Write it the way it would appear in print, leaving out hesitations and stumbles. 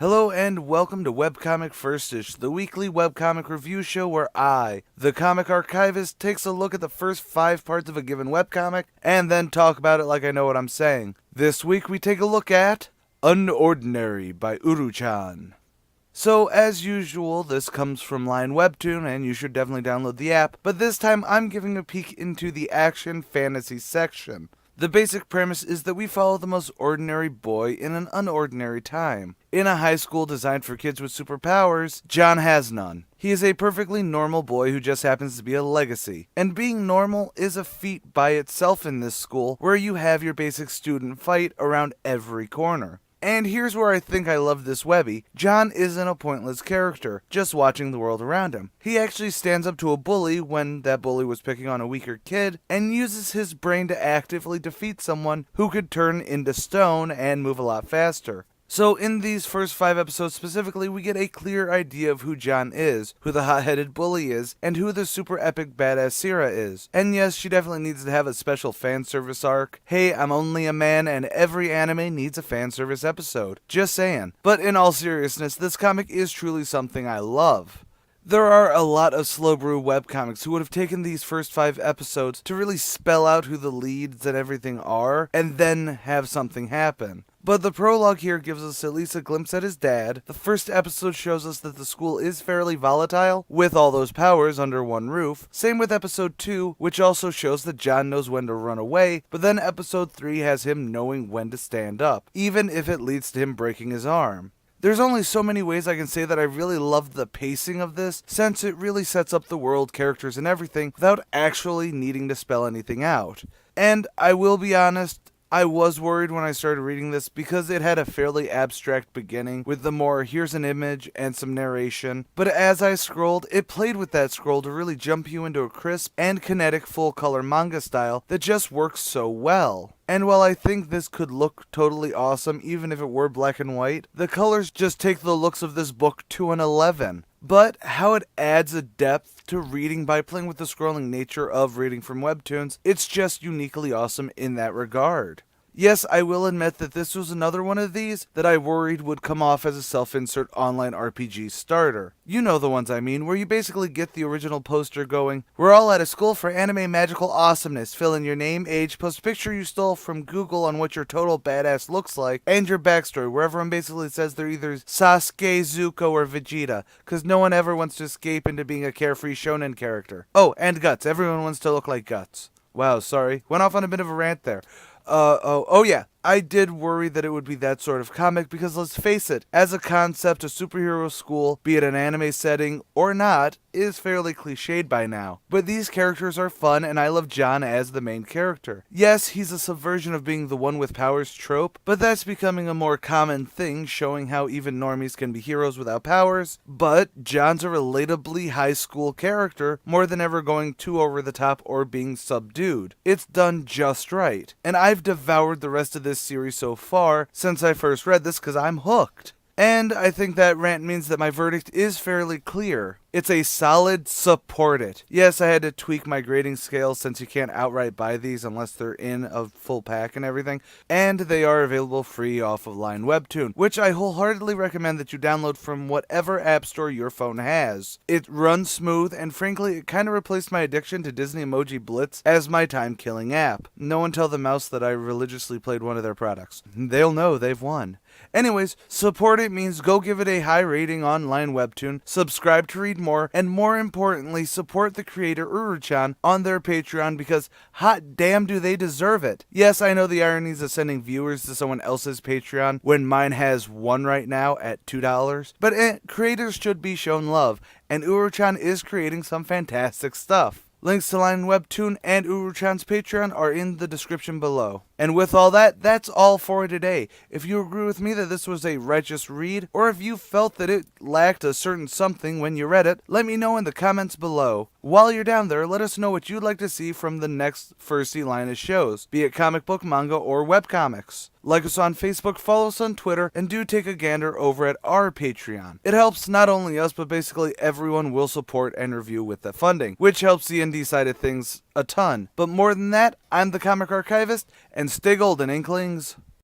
Hello and welcome to Webcomic Firstish, the weekly webcomic review show where I, the comic archivist, takes a look at the first 5 parts of a given webcomic and then talk about it like I know what I'm saying. This week we take a look at unOrdinary by uru-chan. So, as usual, this comes from Line Webtoon, and you should definitely download the app, but this time I'm giving a peek into the action fantasy section. The basic premise is that we follow the most ordinary boy in an unordinary time. In a high school designed for kids with superpowers, John has none. He is a perfectly normal boy who just happens to be a legacy. And being normal is a feat by itself in this school, where you have your basic student fight around every corner. And here's where I think I love this webby. John isn't a pointless character, just watching the world around him. He actually stands up to a bully when that bully was picking on a weaker kid, and uses his brain to actively defeat someone who could turn into stone and move a lot faster. So in these first 5 episodes specifically, we get a clear idea of who John is, who the hot-headed bully is, and who the super epic badass Sierra is. And yes, she definitely needs to have a special fan service arc. Hey, I'm only a man and every anime needs a fan service episode. Just saying. But in all seriousness, this comic is truly something I love. There are a lot of slow brew webcomics who would have taken these first 5 episodes to really spell out who the leads and everything are, and then have something happen. But the prologue here gives us at least a glimpse at his dad. The first episode shows us that the school is fairly volatile, with all those powers under one roof. Same with episode 2, which also shows that John knows when to run away, but then episode 3 has him knowing when to stand up, even if it leads to him breaking his arm. There's only so many ways I can say that I really loved the pacing of this, since it really sets up the world, characters, and everything without actually needing to spell anything out. And I will be honest, I was worried when I started reading this because it had a fairly abstract beginning with the more here's an image and some narration, but as I scrolled, it played with that scroll to really jump you into a crisp and kinetic full color manga style that just works so well. And while I think this could look totally awesome even if it were black and white, the colors just take the looks of this book to an 11. But how it adds a depth to reading by playing with the scrolling nature of reading from webtoons, it's just uniquely awesome in that regard. Yes, I will admit that this was another one of these that I worried would come off as a self-insert online RPG starter. You know the ones I mean, where you basically get the original poster going, "We're all at a school for anime magical awesomeness. Fill in your name, age, post a picture you stole from Google on what your total badass looks like, and your backstory," where everyone basically says they're either Sasuke, Zuko, or Vegeta, because no one ever wants to escape into being a carefree shonen character. Oh, and Guts. Everyone wants to look like Guts. Wow, sorry. Went off on a bit of a rant there. Oh yeah, I did worry that it would be that sort of comic because let's face it, as a concept, a superhero school, be it an anime setting or not, is fairly cliched by now. But these characters are fun and I love John as the main character. Yes, he's a subversion of being the one with powers trope, but that's becoming a more common thing, showing how even normies can be heroes without powers. But John's a relatably high school character, more than ever going too over the top or being subdued. It's done just right. And I've devoured the rest of this series so far since I first read this because I'm hooked. And I think that rant means that my verdict is fairly clear. It's a solid support it. Yes, I had to tweak my grading scale since you can't outright buy these unless they're in a full pack and everything. And they are available free off of Line Webtoon, which I wholeheartedly recommend that you download from whatever app store your phone has. It runs smooth, and frankly, it kind of replaced my addiction to Disney Emoji Blitz as my time-killing app. No one tell the mouse that I religiously played one of their products. They'll know they've won. Anyways, support it means go give it a high rating on Line Webtoon, subscribe to read more, and more importantly, support the creator uru-chan on their Patreon because hot damn do they deserve it. Yes, I know the ironies of sending viewers to someone else's Patreon when mine has one right now at $2, but creators should be shown love, and uru-chan is creating some fantastic stuff. Links to Line Webtoon and uru-chan's Patreon are in the description below. And with all that, that's all for today. If you agree with me that this was a righteous read, or if you felt that it lacked a certain something when you read it, let me know in the comments below. While you're down there, let us know what you'd like to see from the next Firsty line of shows, be it comic book, manga, or webcomics. Like us on Facebook, follow us on Twitter, and do take a gander over at our Patreon. It helps not only us, but basically everyone will support and review with the funding, which helps the indie side of things a ton. But more than that, I'm the Comic Archivist, and stay golden, Inklings.